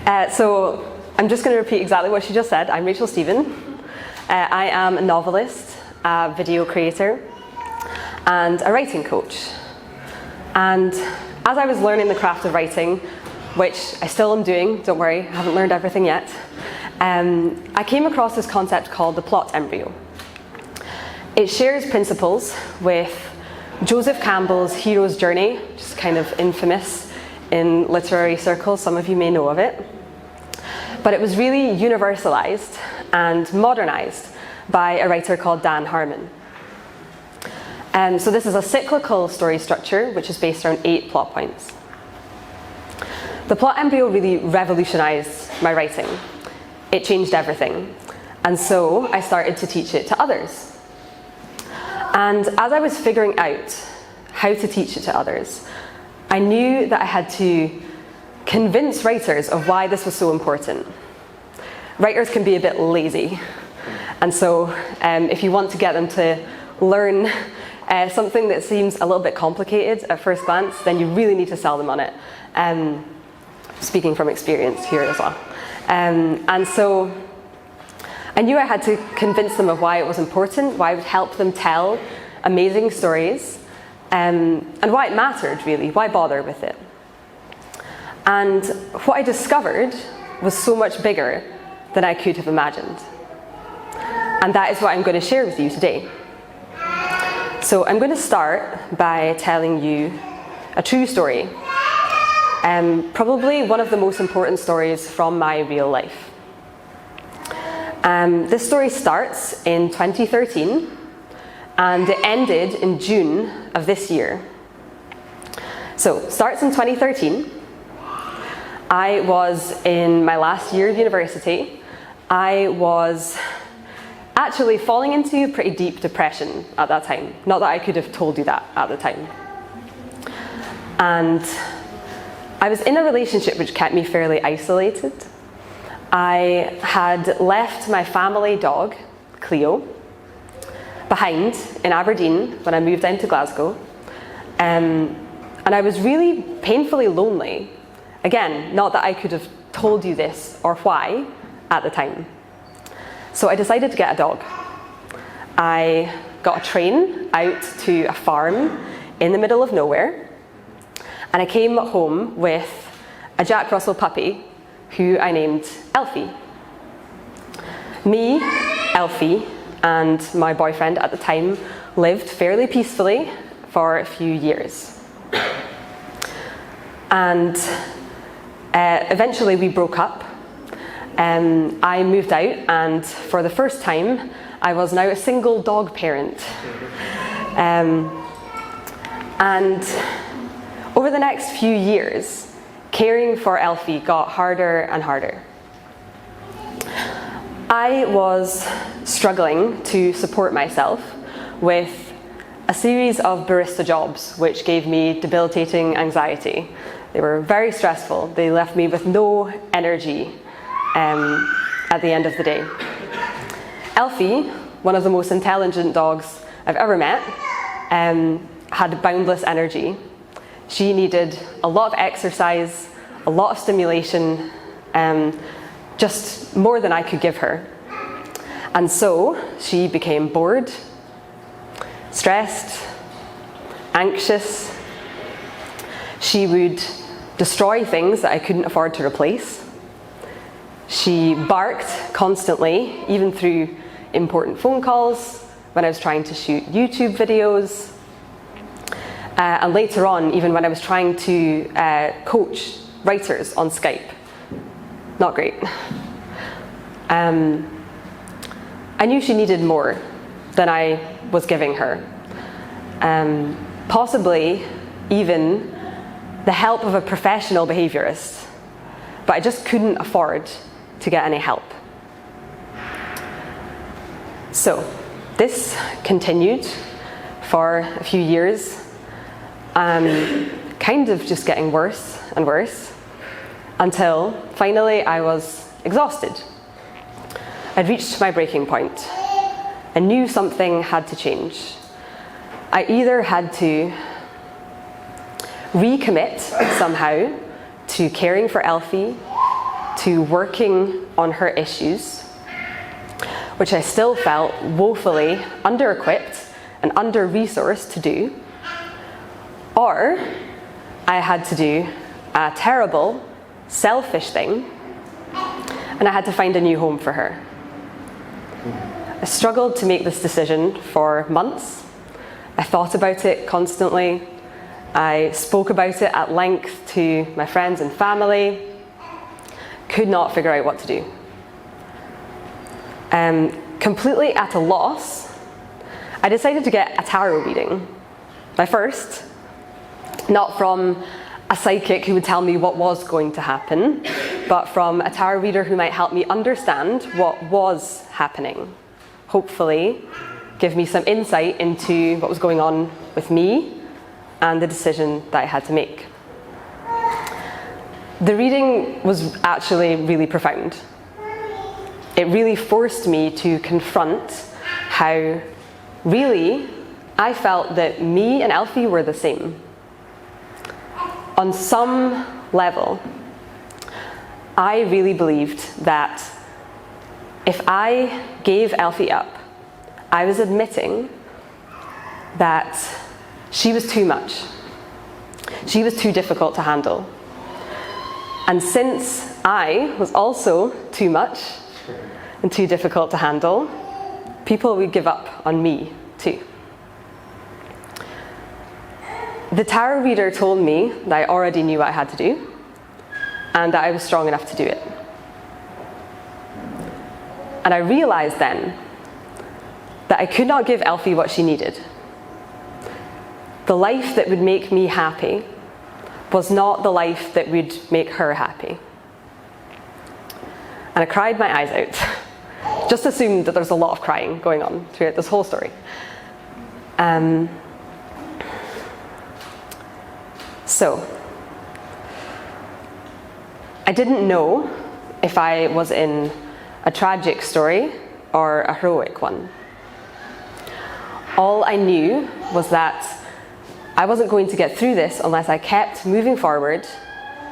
So I'm just going to repeat exactly what she just said. I'm Rachael Stephen. I am a novelist, a video creator, and a writing coach. And as I was learning the craft of writing, which I still am doing, don't worry, I haven't learned everything yet, I came across this concept called the plot embryo. It shares principles with Joseph Campbell's hero's journey, which is kind of infamous in literary circles, some of you may know of it. But it was really universalized and modernized by a writer called Dan Harmon. So this is a cyclical story structure, which is based around 8 plot points. The plot embryo really revolutionized my writing. It changed everything. And so I started to teach it to others. And as I was figuring out how to teach it to others, I knew that I had to convince writers of why this was so important. Writers can be a bit lazy. And so if you want to get them to learn something that seems a little bit complicated at first glance, then you really need to sell them on it. Speaking from experience here as well. And so I knew I had to convince them of why it was important, why it would help them tell amazing stories, and why it mattered really, why bother with it. And what I discovered was so much bigger than I could have imagined. And that is what I'm going to share with you today. So I'm going to start by telling you a true story. Probably one of the most important stories from my real life. This story starts in 2013 and it ended in June of this year. So it starts in 2013. I was in my last year of university. I was actually falling into a pretty deep depression at that time. Not that I could have told you that at the time. And I was in a relationship which kept me fairly isolated. I had left my family dog, Cleo, behind in Aberdeen when I moved down to Glasgow. And I was really painfully lonely. Again, not that I could have told you this or why at the time. So I decided to get a dog. I got a train out to a farm in the middle of nowhere. And I came home with a Jack Russell puppy who I named Elfie. Me, Elfie, and my boyfriend at the time lived fairly peacefully for a few years. And eventually we broke up. I moved out, and for the first time, I was now a single dog parent. And over the next few years, caring for Elfie got harder and harder. I was struggling to support myself with a series of barista jobs, which gave me debilitating anxiety. They were very stressful. They left me with no energy at the end of the day. Elfie, one of the most intelligent dogs I've ever met, had boundless energy. She needed a lot of exercise, a lot of stimulation, just more than I could give her. And so she became bored, stressed, anxious. She would destroy things that I couldn't afford to replace. She barked constantly, even through important phone calls, when I was trying to shoot YouTube videos. And later on, even when I was trying to coach writers on Skype. Not great. I knew she needed more than I was giving her. Possibly even the help of a professional behaviorist. But I just couldn't afford to get any help. So this continued for a few years. Kind of just getting worse and worse until finally I was exhausted. I'd reached my breaking point. I knew something had to change. I either had to recommit somehow to caring for Elfie, to working on her issues, which I still felt woefully under-equipped and under-resourced to do, or I had to do a terrible, selfish thing, and I had to find a new home for her. I struggled to make this decision for months. I thought about it constantly. I spoke about it at length to my friends and family. Could not figure out what to do. Completely at a loss, I decided to get a tarot reading. My first, not from a psychic who would tell me what was going to happen, but from a tarot reader who might help me understand what was happening. Hopefully, give me some insight into what was going on with me and the decision that I had to make. The reading was actually really profound. It really forced me to confront how really I felt that me and Elfie were the same. On some level, I really believed that if I gave Elfie up, I was admitting that she was too much. She was too difficult to handle. And since I was also too much and too difficult to handle, people would give up on me too. The tarot reader told me that I already knew what I had to do and that I was strong enough to do it. And I realized then that I could not give Elfie what she needed. The life that would make me happy was not the life that would make her happy. And I cried my eyes out. Just assumed that there's a lot of crying going on throughout this whole story. So, I didn't know if I was in a tragic story or a heroic one. All I knew was that I wasn't going to get through this unless I kept moving forward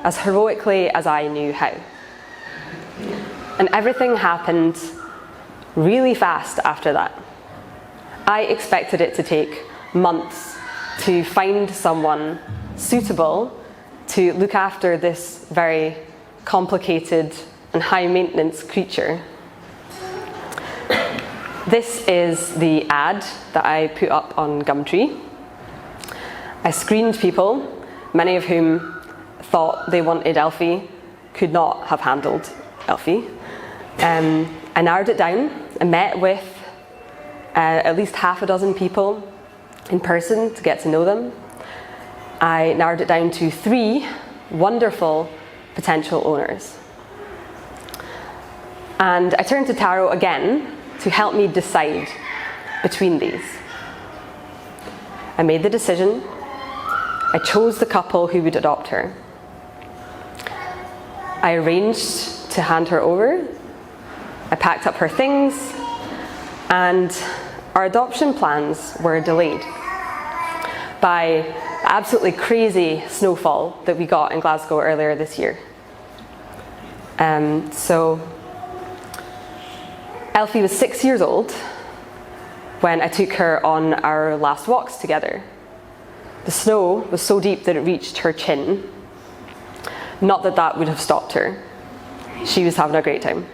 as heroically as I knew how. And everything happened really fast after that. I expected it to take months to find someone suitable to look after this very complicated and high maintenance creature. This is the ad that I put up on Gumtree. I screened people, many of whom thought they wanted Elfie, could not have handled Elfie. I narrowed it down. I met with at least half a dozen people in person to get to know them. I narrowed it down to 3 wonderful potential owners. And I turned to tarot again to help me decide between these. I made the decision. I chose the couple who would adopt her. I arranged to hand her over. I packed up her things, and our adoption plans were delayed by the absolutely crazy snowfall that we got in Glasgow earlier this year. So Elfie was 6 years old when I took her on our last walks together. The snow was so deep that it reached her chin. Not that that would have stopped her. She was having a great time.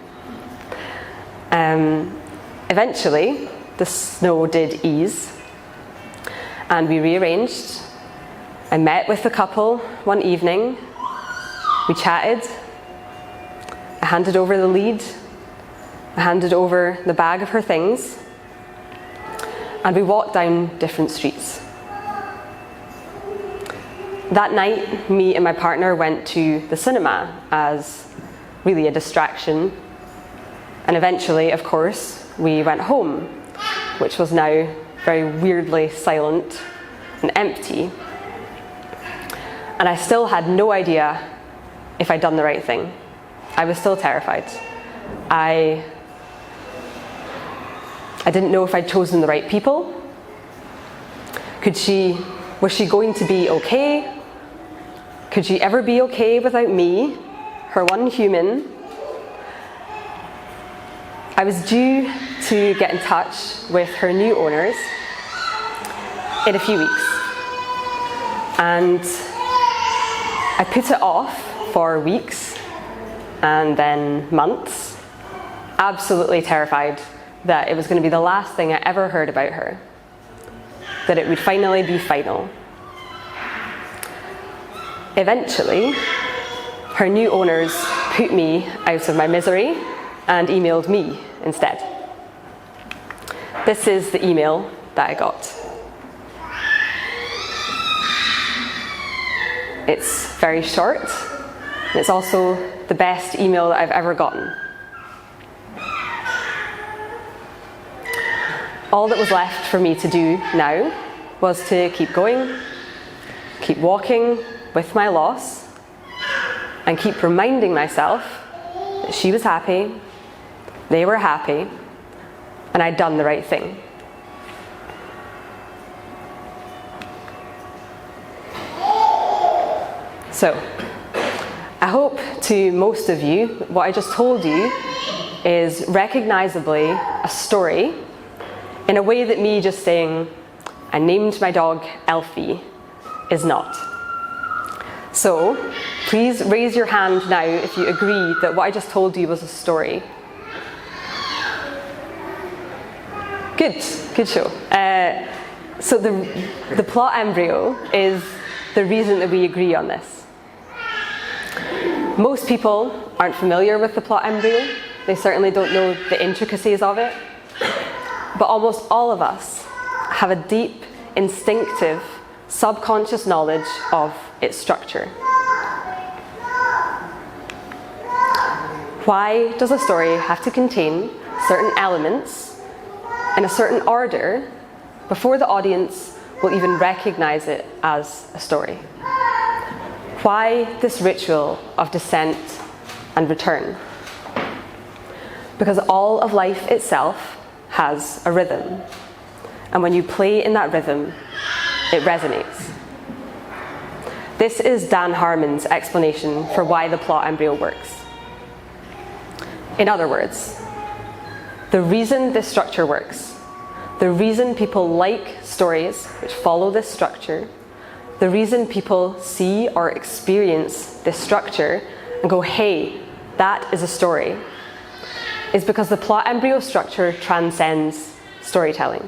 Eventually, the snow did ease, and we rearranged. I met with the couple one evening. We chatted. I handed over the lead. I handed over the bag of her things, and we walked down different streets. That night, me and my partner went to the cinema as really a distraction. And eventually, of course, we went home, which was now very weirdly silent and empty. And I still had no idea if I'd done the right thing. I was still terrified. I didn't know if I'd chosen the right people. Was she going to be okay? Could she ever be okay without me, her one human, I was due to get in touch with her new owners in a few weeks, and I put it off for weeks and then months, absolutely terrified that it was going to be the last thing I ever heard about her, that it would finally be final. Eventually, her new owners put me out of my misery and emailed me instead. This is the email that I got. It's very short, and it's also the best email that I've ever gotten. All that was left for me to do now was to keep going, keep walking with my loss, and keep reminding myself that she was happy, they were happy, and I'd done the right thing. So, I hope to most of you, what I just told you is recognizably a story in a way that me just saying, I named my dog Elfie, is not. So, please raise your hand now if you agree that what I just told you was a story. Good show. So the plot embryo is the reason that we agree on this. Most people aren't familiar with the plot embryo. They certainly don't know the intricacies of it. But almost all of us have a deep, instinctive, subconscious knowledge of its structure. Why does a story have to contain certain elements in a certain order before the audience will even recognize it as a story? Why this ritual of descent and return? Because all of life itself has a rhythm, and when you play in that rhythm, it resonates. This is Dan Harmon's explanation for why the plot embryo works. In other words, the reason this structure works, the reason people like stories which follow this structure, the reason people see or experience this structure and go, hey, that is a story, is because the plot embryo structure transcends storytelling.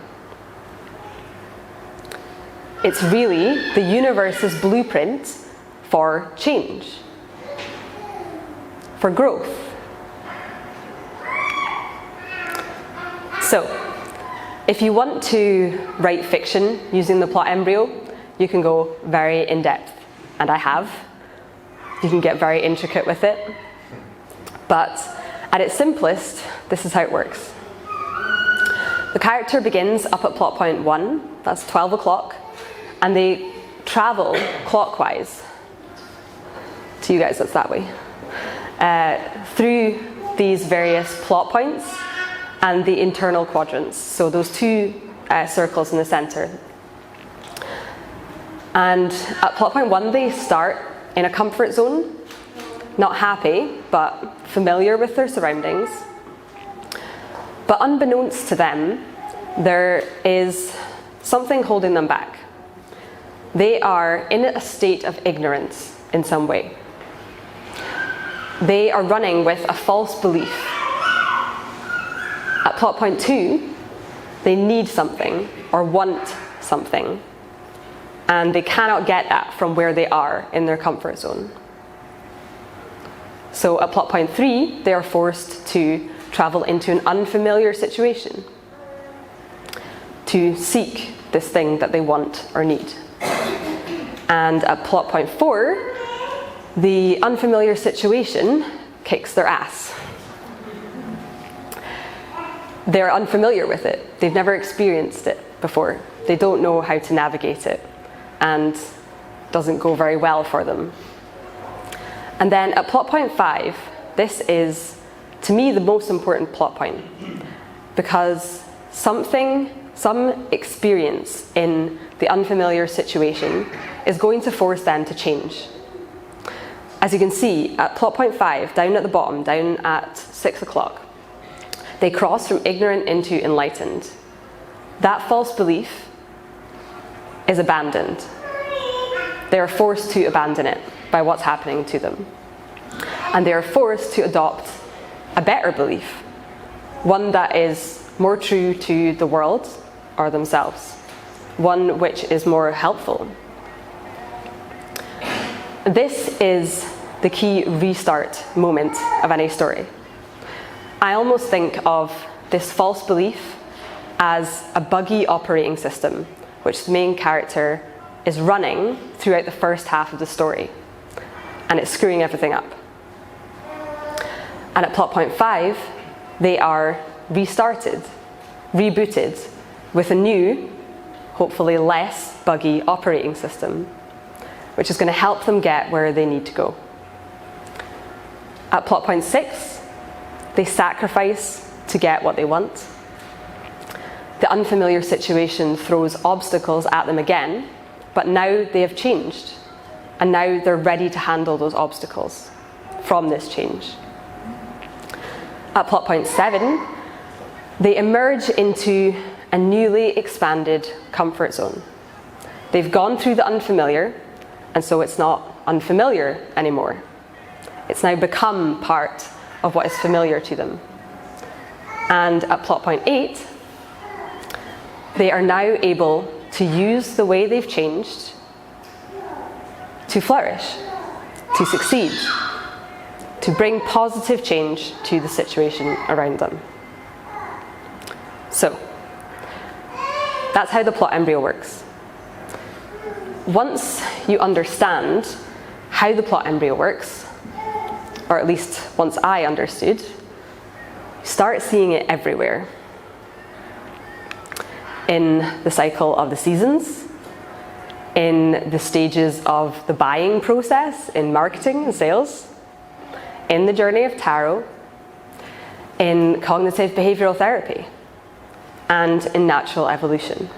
It's really the universe's blueprint for change, for growth. So, if you want to write fiction using the plot embryo, you can go very in-depth, and I have. You can get very intricate with it. But at its simplest, this is how it works. The character begins up at plot point 1, that's 12 o'clock, and they travel clockwise. To you guys, that's that way. Through these various plot points and the internal quadrants, so those two circles in the center. And at plot point 1, they start in a comfort zone, not happy, but familiar with their surroundings. But unbeknownst to them, there is something holding them back. They are in a state of ignorance in some way. They are running with a false belief. At plot point 2, they need something or want something, and they cannot get that from where they are in their comfort zone. So at plot point 3, they are forced to travel into an unfamiliar situation to seek this thing that they want or need. And at plot point 4, the unfamiliar situation kicks their ass. They're unfamiliar with it. They've never experienced it before. They don't know how to navigate it, and it doesn't go very well for them. And then at plot point 5, this is, to me, the most important plot point, because some experience in the unfamiliar situation is going to force them to change. As you can see, at plot point 5, down at the bottom, down at 6 o'clock, They cross from ignorant into enlightened. That false belief is abandoned. They are forced to abandon it by what's happening to them. And they are forced to adopt a better belief, one that is more true to the world or themselves, one which is more helpful. This is the key restart moment of any story. I almost think of this false belief as a buggy operating system, which the main character is running throughout the first half of the story, and it's screwing everything up. And at plot point 5, they are restarted, rebooted, with a new, hopefully less buggy operating system, which is going to help them get where they need to go. At plot point 6, they sacrifice to get what they want. The unfamiliar situation throws obstacles at them again, but now they have changed, and now they're ready to handle those obstacles from this change. At plot point 7, they emerge into a newly expanded comfort zone. They've gone through the unfamiliar, and so it's not unfamiliar anymore. It's now become part of what is familiar to them. And at plot point 8, they are now able to use the way they've changed to flourish, to succeed, to bring positive change to the situation around them. So, that's how the plot embryo works. Once you understand how the plot embryo works, or at least once I understood, start seeing it everywhere. In the cycle of the seasons, in the stages of the buying process, in marketing and sales, in the journey of tarot, in cognitive behavioral therapy, and in natural evolution.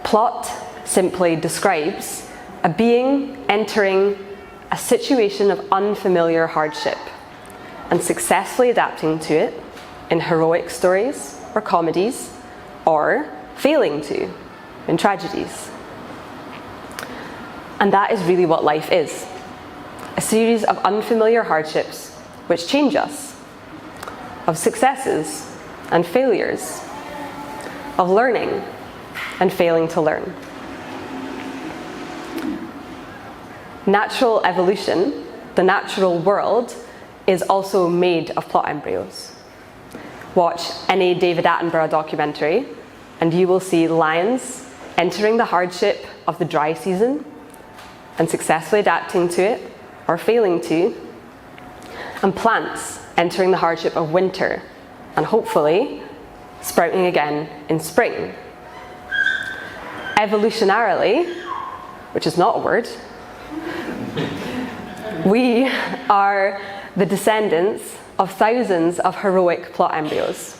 Plot simply describes a being entering a situation of unfamiliar hardship and successfully adapting to it in heroic stories or comedies, or failing to in tragedies. And that is really what life is. A series of unfamiliar hardships which change us, of successes and failures, of learning and failing to learn. Natural evolution, the natural world, is also made of plot embryos. Watch any David Attenborough documentary and you will see lions entering the hardship of the dry season and successfully adapting to it or failing to, and plants entering the hardship of winter and hopefully sprouting again in spring. Evolutionarily, which is not a word, we are the descendants of thousands of heroic plot embryos.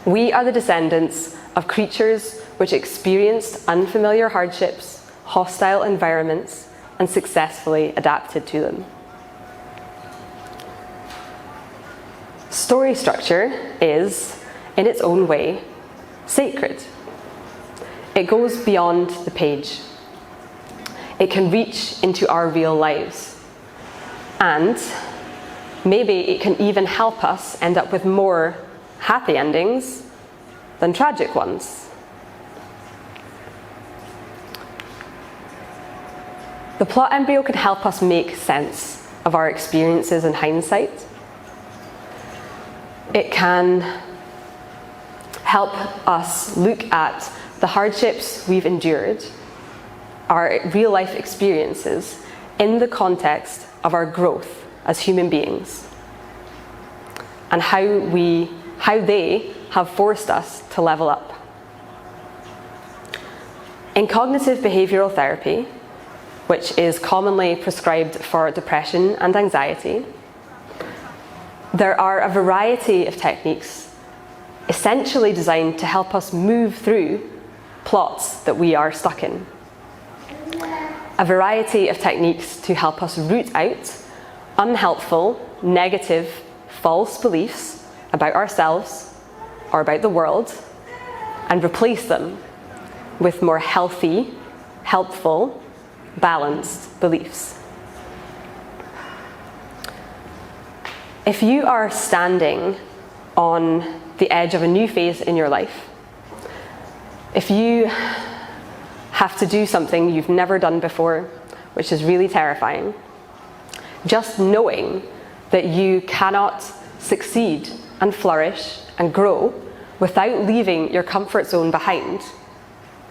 We are the descendants of creatures which experienced unfamiliar hardships, hostile environments, and successfully adapted to them. Story structure is, in its own way, sacred. It goes beyond the page. It can reach into our real lives. And maybe it can even help us end up with more happy endings than tragic ones. The plot embryo can help us make sense of our experiences in hindsight. It can help us look at the hardships we've endured, our real life experiences, in the context of our growth as human beings, and how they have forced us to level up. In cognitive behavioral therapy, which is commonly prescribed for depression and anxiety, there are a variety of techniques essentially designed to help us move through plots that we are stuck in. A variety of techniques to help us root out unhelpful, negative, false beliefs about ourselves or about the world and replace them with more healthy, helpful, balanced beliefs. If you are standing on the edge of a new phase in your life, if you have to do something you've never done before, which is really terrifying, just knowing that you cannot succeed and flourish and grow without leaving your comfort zone behind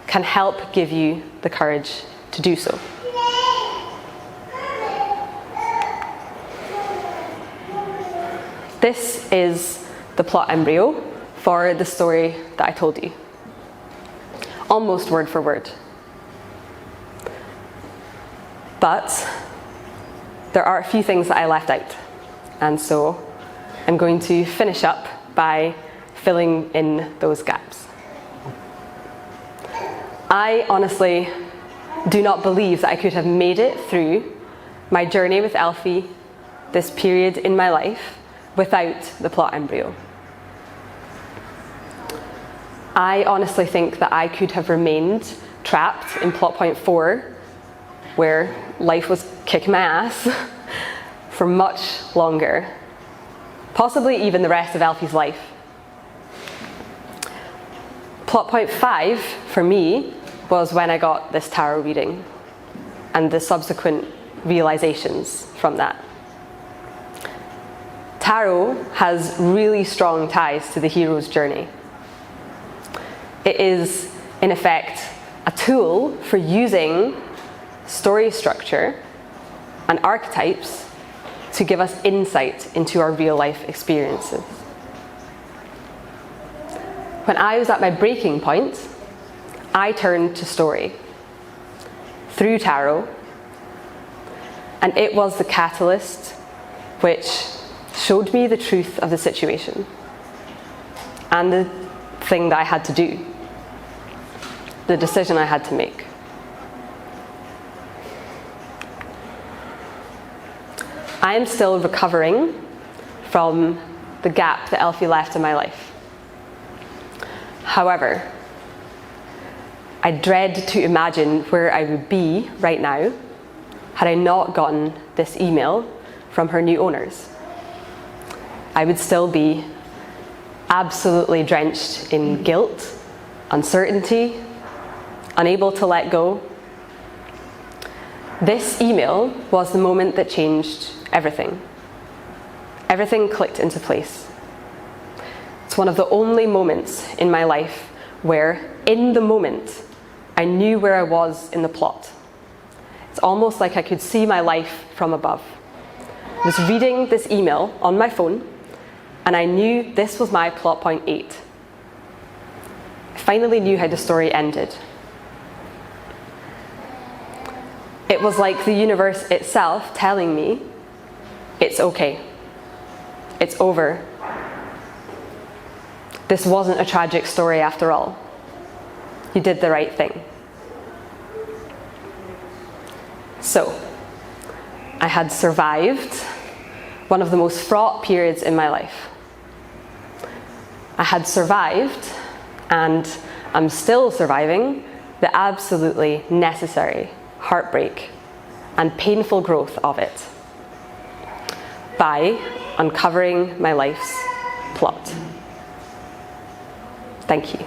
can help give you the courage to do so. This is the plot embryo for the story that I told you. Almost word for word. But there are a few things that I left out, and so I'm going to finish up by filling in those gaps. I honestly do not believe that I could have made it through my journey with Elfie, this period in my life, without the plot embryo. I honestly think that I could have remained trapped in plot point 4, where life was kicking my ass, for much longer, possibly even the rest of Elfie's life. Plot point 5 for me was when I got this tarot reading and the subsequent realizations from that. Tarot has really strong ties to the hero's journey. It is, in effect, a tool for using story structure and archetypes to give us insight into our real life experiences. When I was at my breaking point, I turned to story through tarot, and it was the catalyst which showed me the truth of the situation and the thing that I had to do, the decision I had to make. I am still recovering from the gap that Elfie left in my life. However, I dread to imagine where I would be right now had I not gotten this email from her new owners. I would still be absolutely drenched in guilt, uncertainty, unable to let go. This email was the moment that changed everything. Everything clicked into place. It's one of the only moments in my life where, in the moment, I knew where I was in the plot. It's almost like I could see my life from above. I was reading this email on my phone, and I knew this was my plot point 8. I finally knew how the story ended. It was like the universe itself telling me, it's okay. It's over. This wasn't a tragic story after all. You did the right thing. So, I had survived one of the most fraught periods in my life. I had survived, and I'm still surviving, the absolutely necessary heartbreak and painful growth of it by uncovering my life's plot. Thank you.